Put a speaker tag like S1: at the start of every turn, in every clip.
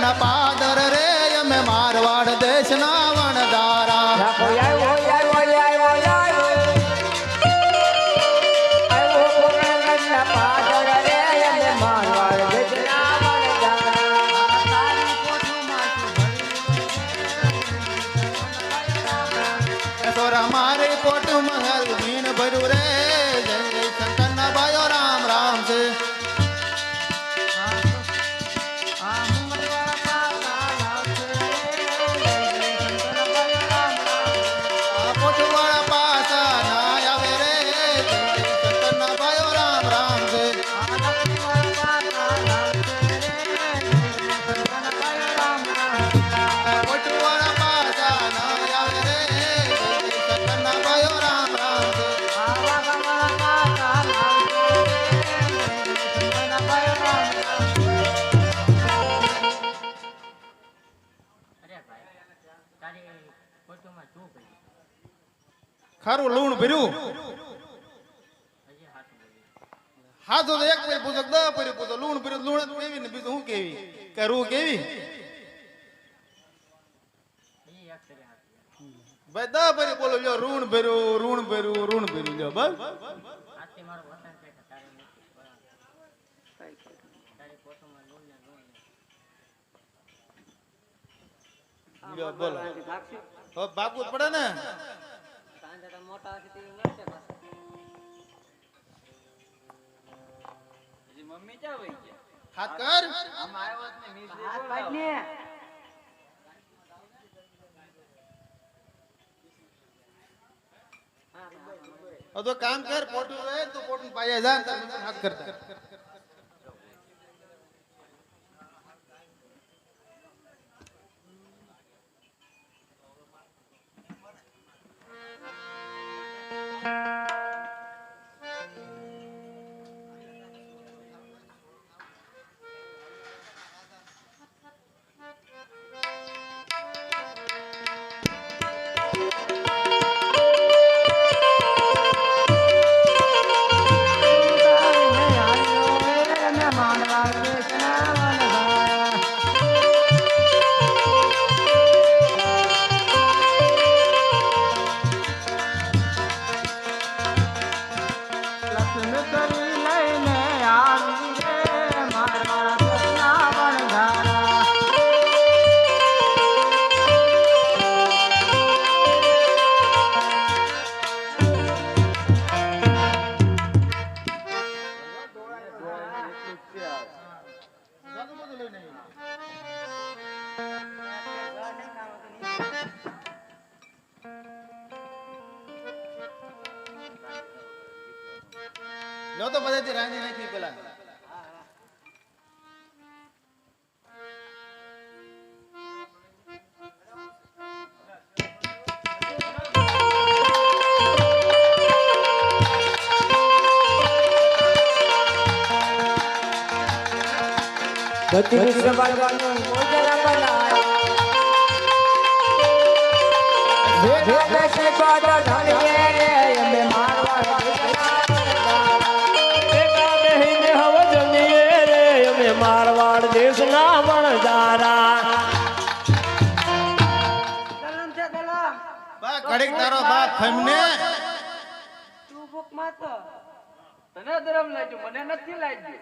S1: ના પાદર રે અમે મારવાડ દેશના વણદારા મારે કોટ મહેલ ભીન ભર્યું રે જય જય શંકર ના ભાઈઓ રામ રામ છે કોટવાળા પાછા ના આવે રે જય જય શંકર ના ભાઈઓ રામ રામ છે કોટવાળા પાછા ના આવે રે ખારું લૂણ ભર્યું હા તો એક પરી પૂછો 10 પરી પૂછો લૂણ ભર્યું લૂણ કેવી ને બીજું હું કેવી કરું કેવી ભાઈ 10 પરી બોલો લ્યો ઋણ ભર્યું લ્યો બસ લ્યો બોલો હવે ભાગવું પડે ને
S2: મમ્મી ક્યાં વઈ ગયા
S1: હાથ કર
S2: આમ આવ્યો જ ને મીસ
S3: હાથ પાડ ને
S1: તો કામ કર પોટું રહે તો પોટું પાયા જા તમે હાથ કરતા લો તો બધાથી રાંધી નાખી પેલા
S3: બધી વિશ્વ બાળવાનું મોજરા બનાય જે દેશે કોડા ધણીએ રે અમે મારવાડ દેશના હવ જમીએ રે અમે મારવાડ દેશના વણજારા દલમ છે દલમ
S1: બા કડીક તારો બાપ ખમને
S3: તું ભૂખ માત તને ધરમ લાગ્યું મને નથી લાગ્યું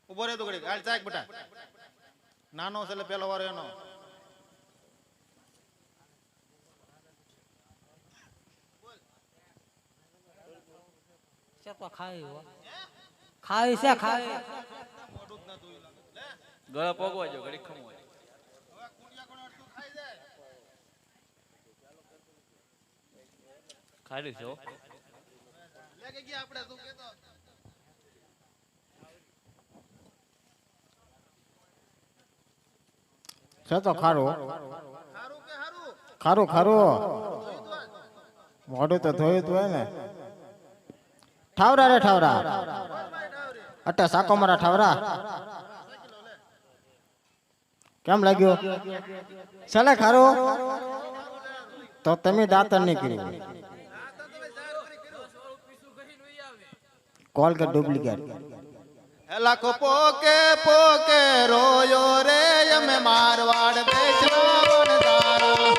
S1: ઉભો રે તો કડીક હાલ ચાક બેટા નાનો છે એટલે પેલો વાર એનો
S3: છે તો ખાઈ ખાઈ છે ખાઈ
S2: ગળા પોગવા જો ઘડી ખમવા ખાલી છો
S1: લે કે ગયા આપણે તું કેતો
S4: છે તો ખારું
S1: હારું કે હારું
S4: ખારું ખારું મોઢું તો ધોયું તું હોય ને ઠાવરા રે ઠાવરા અટ્ટા સાકો મારા ઠાવરા કેમ લાગ્યું ચાલે ખારું તો તમે દાંતર નહીં કર્યું કોલ કે ડુપ્લિકેટ
S1: લાખો પોકે પોકે રોયો રે અમે મારવાડ દેશના વણજારા.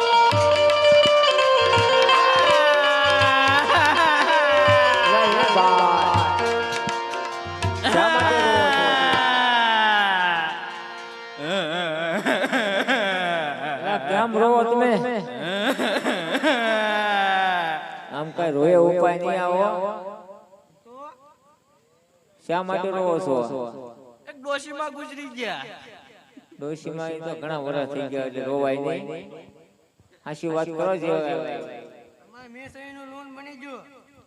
S5: કેમ રોવો તમે? આમ કઈ રોય ઉપાય નહીં આવો. શા માટે રોવો છો?
S2: એક ડોશીમાં ગુજરી ગયા.
S5: ડોશીમાં ઈ તો ઘણા વર્ષ થઈ ગયા એટલે રોવાય નહીં. હાચી વાત કરો છો.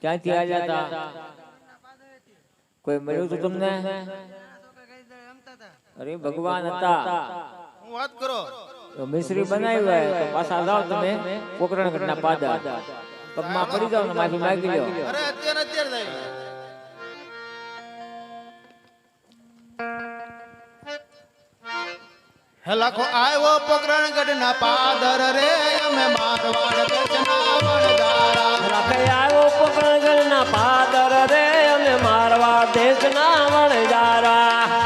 S5: ક્યાંથી આવ્યા હતા? કોઈ મળ્યું હતું તમને? અરે ભગવાન હતા.
S1: હું વાત કરો.
S5: તો મિશ્રી બનાવી હોય તો પાછા જાઓ તમે પોકરણગઢના પાદા. પગમાં પડી જાવ ને માફી માંગી લ્યો.
S1: અરે અત્યારે થાય. હે લાખો આવ્યો પોકરણગઢ ના પાદર રે અમે મારવાડ દેશના વણજારા.
S6: રાખે આવ્યો પોકરણગઢના પાદર રે અમે મારવાડ દેશના વણજારા.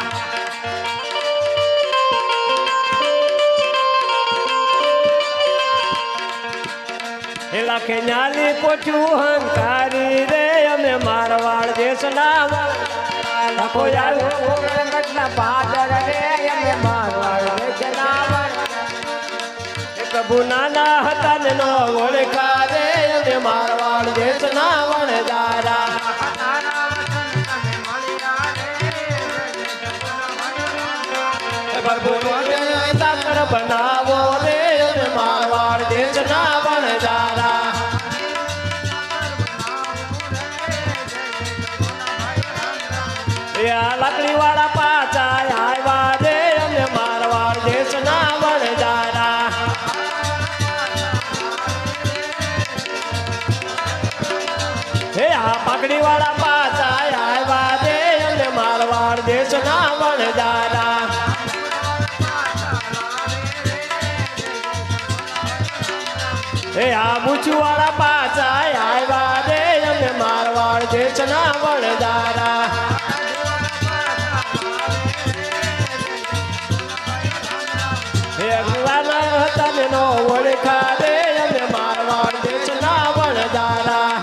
S6: હે લાખે ન્યાલી પોછું હંકારી રે અમે મારવાડ દેશના વણજારા. રાખો આવ્યો પોકરણગઢના પાદર રે અમે મારવાડ દેશના વણજારા. પ્રભુ નાના હતા ને નો ઓળખા રે અમે મારવાડ દેશના વણજારા. પ્રભુ સાકર બનાવો રે અમે મારવાડ દેશના વણજારા. આ લાકડી વાળા પાછા આવ્યા રે અમે મારવાડ દેશના વણજારા. હે આ પાકડી વાળા પાછા આવ્યા રે અમે મારવાડ દેશના વણજારા. હે આ મૂછું વાળા પાછા આવ્યા રે અમે મારવાડ દેશના વણજારા. હે અગલાના હતા ને નો ઓળખા રે અમે મારવાડ દેશના વણજારા.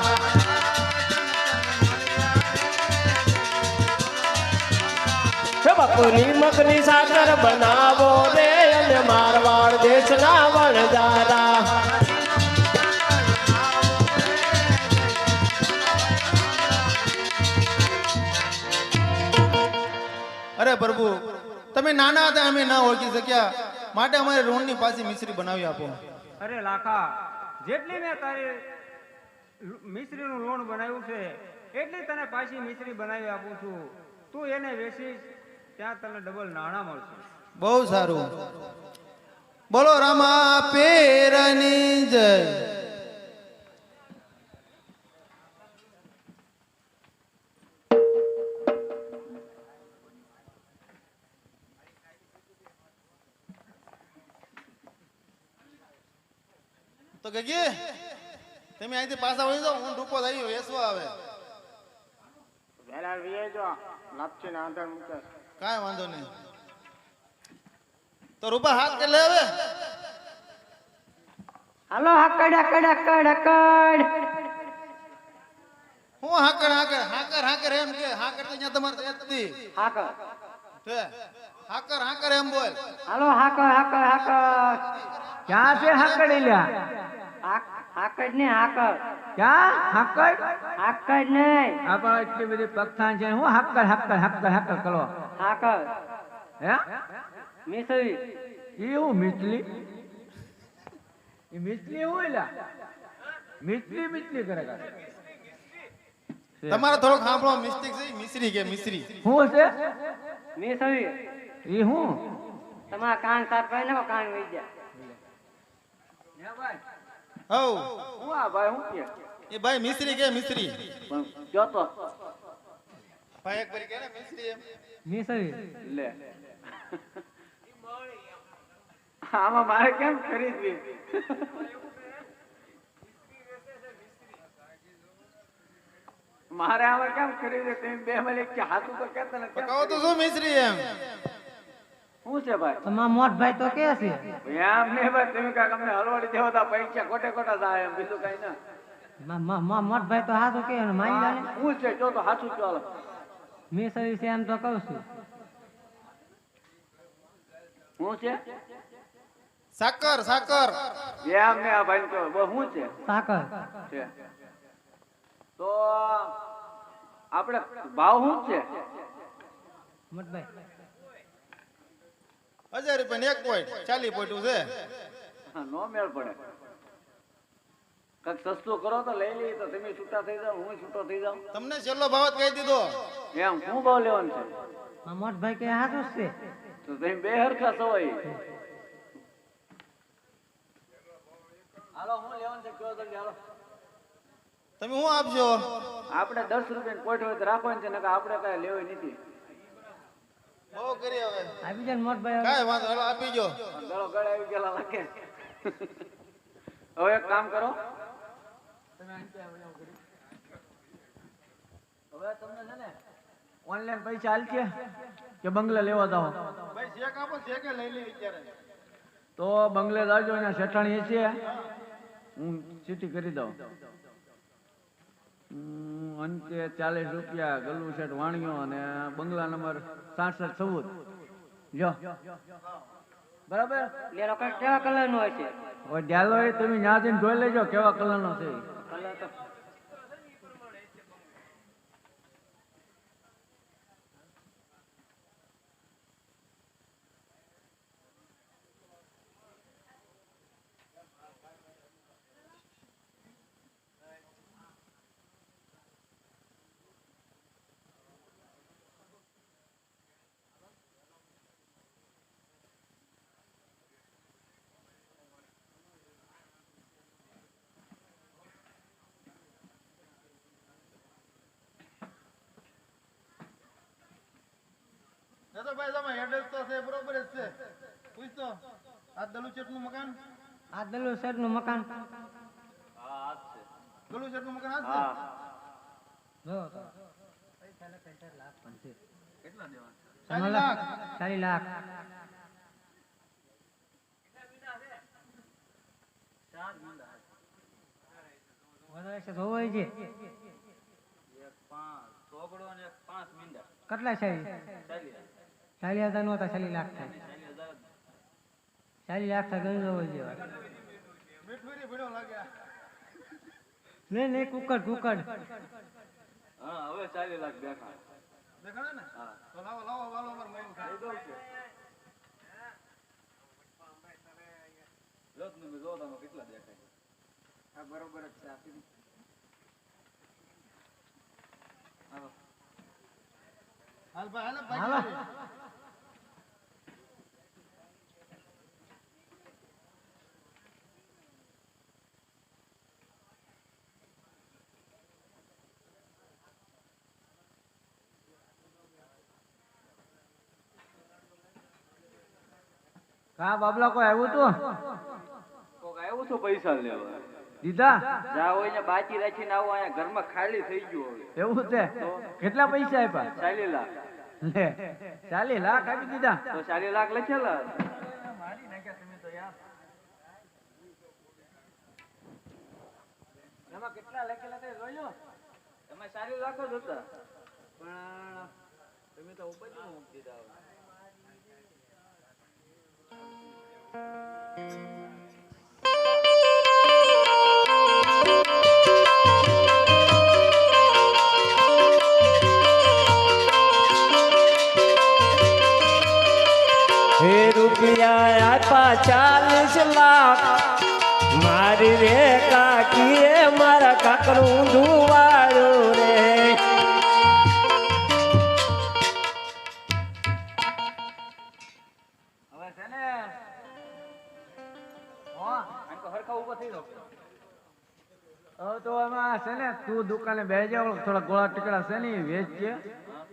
S6: હે બાપુની મગની સાકર બનાવો રે અમે મારવાડ દેશના વણજારા.
S1: અરે પ્રભુ તમે નાના હતા અમે ના ઓળખી શક્યા માટે અમારે રોણની પાસે મિશ્રી બનાવી આપો.
S3: અરે લાખા, જેટલી મેં તારી મિશ્રીનું લોણ બનાવ્યું છે એટલી તને પાછી મિશ્રી બનાવી આપું છું. તું એને વેચીશ ત્યાં તને ડબલ નાણાં મળશે.
S1: બહુ સારું. બોલો રામા પેરની જય. તો કે તમે અહીંથી પાછા વળી જાઓ, હું ડૂપો થઈ ગયો વેસવા આવે. કાંઈ વાંધો નહીં. તો રૂપા હાથ કે લે હવે.
S3: હાલો હાકડ હાકડ હાકડ હાકડ.
S1: હું હાકર હાકર હાકર હાકર એમ કે હાકર તો અહીંયા તમારે હતી.
S3: હાકડ.
S1: તે હાકર હાકર એમ બોલ.
S3: હાલો હાકડ હાકડ હાકડ. ક્યાં છે હાકડ લ્યા? હાકડ ને હાકડ. ક્યાં હાકડ? હાકડ નહીં. આ પણ એટલી બધી પગથાન છે. હું હાકડ હાકડ હાકડ હાકડ કરો. હાકડ. હે? મિસરી. ઈ હું મિસલી? ઈ મિસલી હું એલા? મિસલી મિસલી કરે કરે.
S1: તમારે થોડોક સાંભળો મિસ્ટેક છે. મિશ્રી કે મિશ્રી
S3: હું છે? મિસરી. ઈ હું? તમારા કાન સાફ કરી નાખો, કાન વઈ જાય.
S1: હઉ
S3: હું આ ભાઈ હું કે?
S1: એ ભાઈ મિશ્રી કે મિશ્રી
S3: જો તો
S1: ભાઈ એક બારી કે ને મિશ્રી એમ.
S3: મિસરી લે. આમાં મારે કેમ ખરીદવી? મારે આમાં કેમ કરી દે તમે બે મળે કે હાથું તો કહેતા ને
S1: કહો તો શું મિશ્રી એમ
S3: શું છે ભાઈ
S7: તમારા મોટ ભાઈ તો કે છે
S3: એમ ને ભાઈ તમે કાંઈક અમને હલવાડી દેવો તા પૈસા ખોટે ખોટા જાય એમ બીજું કઈ ના
S7: મોટ ભાઈ તો હાથું કે માની જાને
S3: શું છે જો તો હાથું ચાલો
S7: મેં સરી છે એમ તો કહું છું
S3: શું છે
S1: સાકર સાકર
S3: એમ ને આ ભાઈ કહો બહુ શું છે
S7: સાકર
S3: છે તો આપણે ભાવ શું છે
S7: મોટ ભાઈ
S1: 1000 રૂપિયા એક પોઈન્ટ 40 પોઈન્ટ છે
S3: હા, નો મેળ પડે કઈક સસ્તું કરો તો લઈ લઈએ તો તમે છૂટા થઈ જાઓ હું છૂટો થઈ જાઉં
S1: તમને છેલ્લો ભાવ જ કહી દીધો
S3: એમ શું ભાવ લેવાનું છે
S7: મોટ ભાઈ કે હાથું જ છે
S3: તો તમે બે હરખા સવાય હાલો હું લેવાનું છે કયો જલ્દી હાલો
S1: તમે શું આપજો
S3: આપણે 10 રૂપિયા કોટ હોય તો રાખવાનું છે નકર આપણે કઈ લેવાય નથી
S1: બહુ કરી હવે
S7: આપી જાય મોટ ભાઈ
S1: કાંઈ વાંધો હાલો આપી જો
S3: ગળો ગળે આવી ગયેલા લાગે હવે એક કામ કરો હવે તમને છે ને ઓનલાઈન પૈસા હાલ છે કે બંગલે લેવા જાઓ
S1: ભાઈ ચેક આપો ચેક લઈ લે વિચારે
S3: તો બંગલે જાજો ને શેઠાણી છે હું સીટી કરી દઉં અંતે 40 રૂપિયા ગલ્લુ શેઠ વાણિયો અને બંગલા નંબર 6714 જો બરાબર
S7: લેરો કેવા કલર નો હશે
S3: હવે ડાલો એ તમે ન્યા જઈને જોઈ લેજો કેવા કલરનો છે
S7: કલર તો
S1: તો ભાઈ તમે એડ્રેસ તો છે બરોબર જ છે પૂછતો આ દલુચેટ નું મકાન
S7: આ દલુ શેઠ નું મકાન
S1: દલુચેટ નું મકાન આ છે
S7: જો તો પૈસા લખે 4 લાખ પણ છે
S1: કેટલા દેવાના
S7: 4 લાખ વધારે છે હોય છે કેટલા છે 40,000 નો હતા 40 લાખ થાય 40 લાખ થાય ગણજો હોય જેવા
S1: મીઠુરી ભીડો લાગ્યા
S7: નહીં કુકડ
S3: હા હવે 40 લાખ દેખાય
S1: દેખાડે ને તો લાવો લાવો વાલો માર મહિન ખાઈ દો છે
S3: લોટ ને જો તમે કેટલા દેખાય
S1: આ બરોબર જ છે આપી હાલ ભાઈ હાલ ભાઈ
S3: કા બાબલા કોઈ આવ્યું તું કોક આવ્યું તો પૈસા લેવા દીધા જા હોય ને બાકી રાખીને આવો અહીંયા ઘરમાં ખાલી થઈ ગયું હવે એવું છે કેટલા પૈસા આપ્યા 40 લાખ લે 40 લાખ આપી દીધા તો 40 લાખ લખેલા મારી નાખ્યા તમે તો યાર એમાં કેટલા લખેલા તે જોયો એમાં 40 લાખ જ હતા પણ તમે તો ઉપરથી મૂકી દીધા
S6: હે રૂપિયા આપ્યા 40 લાખ મારી રે કાકીએ મારા કાકરું ધુવાડ્યું રે
S3: હવે છે ને આમ તો હરખા ઊભો થઈ જાવ હવે તો એમાં છે ને તું દુકાને બેસી જાવ થોડા ગોળા ટીકડા છે ને વેચ છે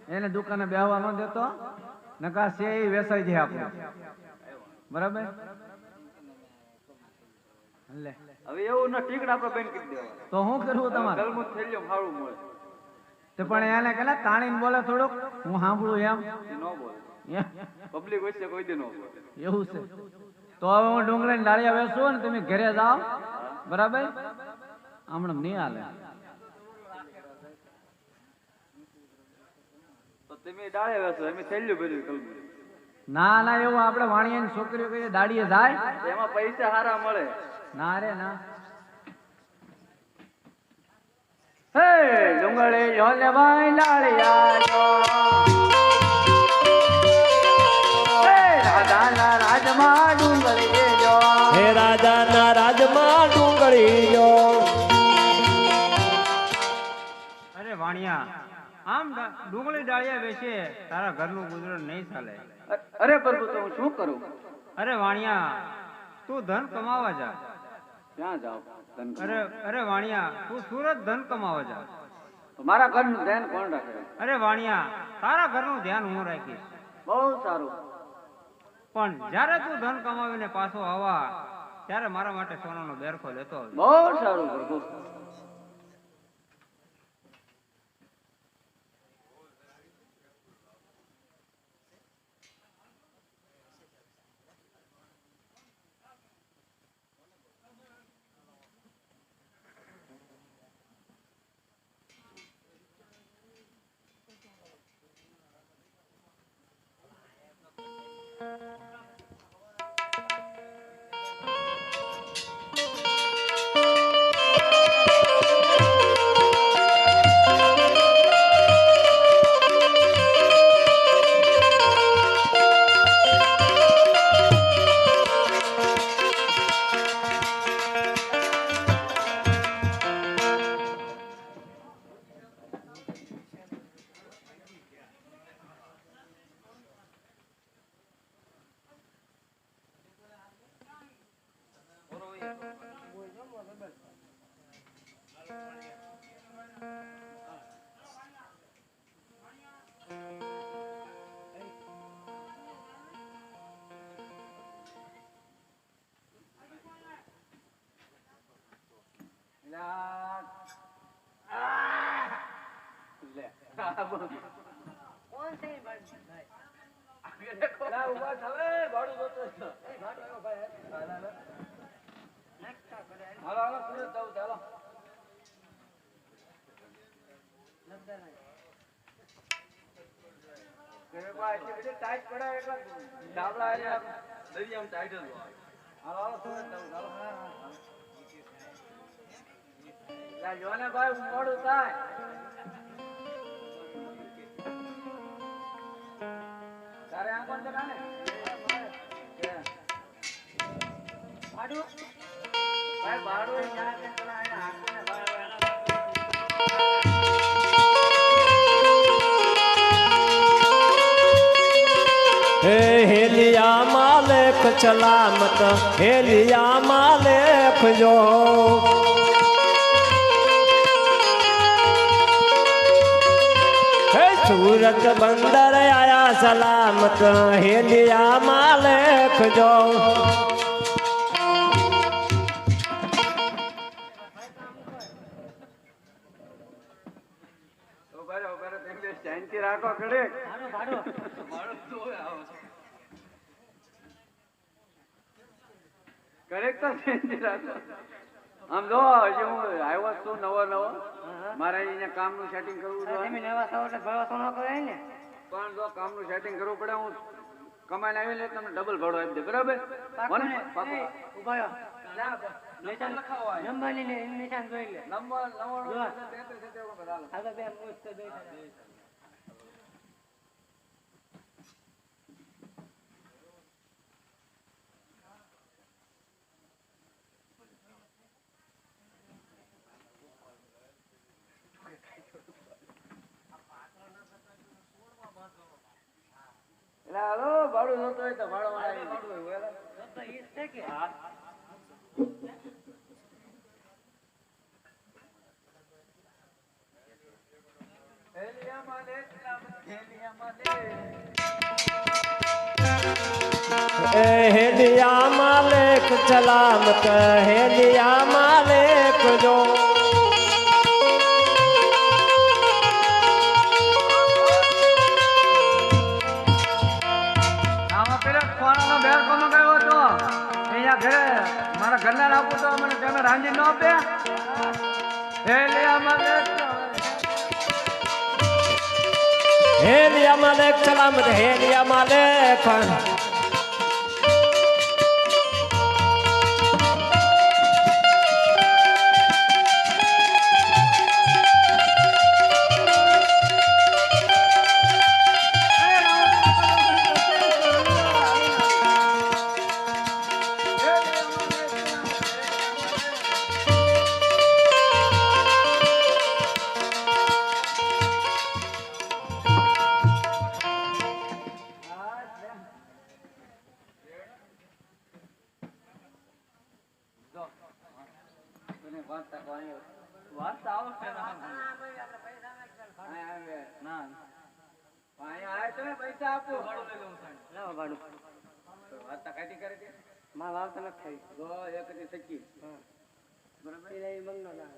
S3: એને દુકાને બેહવા ન દેતો નકા છે એ વેસાઈ જાય આપણે બરાબર લે હવે એવું ન ટીકડા આપણે બેન કરી દેવા તો શું કરવું તમારે ગલમું થઈ ગયો ફાળું મળે તો પણ એને કેલા તાણીને બોલે થોડુંક હું સાંભળું એમ
S2: ન બોલે
S3: એમ?
S2: પબ્લિક વચ્ચે કોઈ દી ન બોલે
S3: એવું છે તો હવે હું ડુંગળી ડાળિયા વેચું ને તમે ઘરે જાઓ બરાબર હમણાં નહીં હાલે
S2: તો તમે ડાળે વેચો અમે થેલ્યું ભર્યું કલમું
S3: ના ના એવું આપણે વાણિયાની છોકરીઓ કહીએ દાડીએ જાય
S2: એમાં પૈસા સારા મળે
S3: ના રે ના
S2: હે ડુંગળી જોલે ભાઈ ડાળિયા જો હે રાધાના રાજમાં ડુંગળી જો
S6: હે રાજાના રાજમાં ડુંગળી જો
S3: અરે વાણિયા આમ ડુંગળી ડાળિયા વેચે તારા ઘરનું ગુજરાન નહીં ચાલે
S2: અરે પ્રભુ તો હું શું કરું
S3: અરે વાણિયા તું ધન કમાવા જા
S2: ક્યાં જાવ
S3: અરે અરે વાણિયા તું સુરત ધન કમાવા જા
S2: મારા ઘરનું ધ્યાન કોણ રાખે
S3: અરે વાણિયા તારા ઘરનું ધ્યાન હું રાખીશ
S2: બહુ સારું
S3: પણ જ્યારે તું ધન કમાવીને પાછો આવા ત્યારે મારા માટે સોનાનો બેરખો લેતો આવજે.
S2: બહુ સારું પ્રભુ
S6: હે હેલિયા માલિક સલામત હેલિયા માલિક જો હે સુરત બંદર આયા સલામત હેલિયા માલિક જો
S2: શાંતિ રાખો ખડે કરેક્ટ તો શાંતિ રાખો આમ જો હજી હું આવ્યો છું નવો મારે અહીંયા કામનું સેટિંગ કરવું જોઈએ પણ જો કામનું સેટિંગ કરવું પડે હું કમાઈને આવી લે તમને ડબલ ભાડો આપી દે બરાબર હાલો ભાડું જોતો હોય તો ભાડો
S6: હેલિયા માલિક સલામત હેલિયા માલિક જો
S3: રાંધી નો બે હેલિયામાં
S6: હેલિયા માલિક સલામત હેલિયા માલિક
S2: તને વાંચતા કોઈ વાંચતા આવશે ના અહીંયા આવે તમે પૈસા આપો લાવો ભાડું વાંચતા કાઢી કરી દે માં વાવતા નથી થઈ જો એક થી સકી બરાબર એ મંગનો ના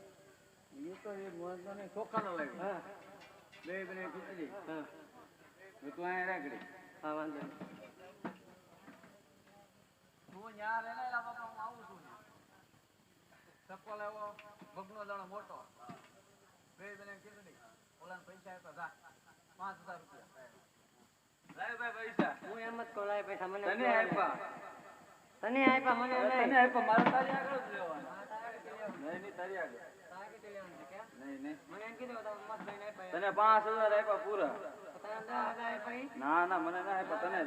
S2: ઈ તો એ મોંનો ને ચોખાનો લાગે હા બે બને ખીચડી હા તું અહીંયા રાખડી હા વાંધો તું ન્યા લે લા બાપા હું આવું છું સપો લેવો બગનો દાણો મોટો બે બને ખીચડી ઓલાને પૈસા આપ્યા જા 5000 રૂપિયા લાય ભાઈ પૈસા હું એમ જ કહું લાય પૈસા મને તને આપ્યા મને નહીં આપ્યા મારે તારી આગળ જ લેવાના નહીં તારી આગળ નહીં મને એમ કીધું તને 5000 આપ્યા પૂરા ના ના મને ના આપ્યા તને જ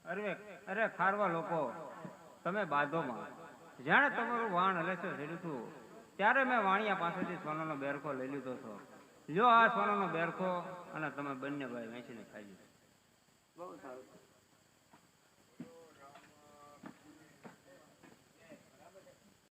S2: આપ્યા
S3: અરે ખારવા લોકો તમે બાધોમાં જાણે તમારું વાણ હલેશે ઝીડું ત્યારે મેં વાણિયા પાસેથી સોનાનો બેરખો લઈ લીધો છો જો આ સોનાનો બેરખો અને તમે બંને ભાઈ વેચીને ખાઈ લીધો
S2: બહુ સારું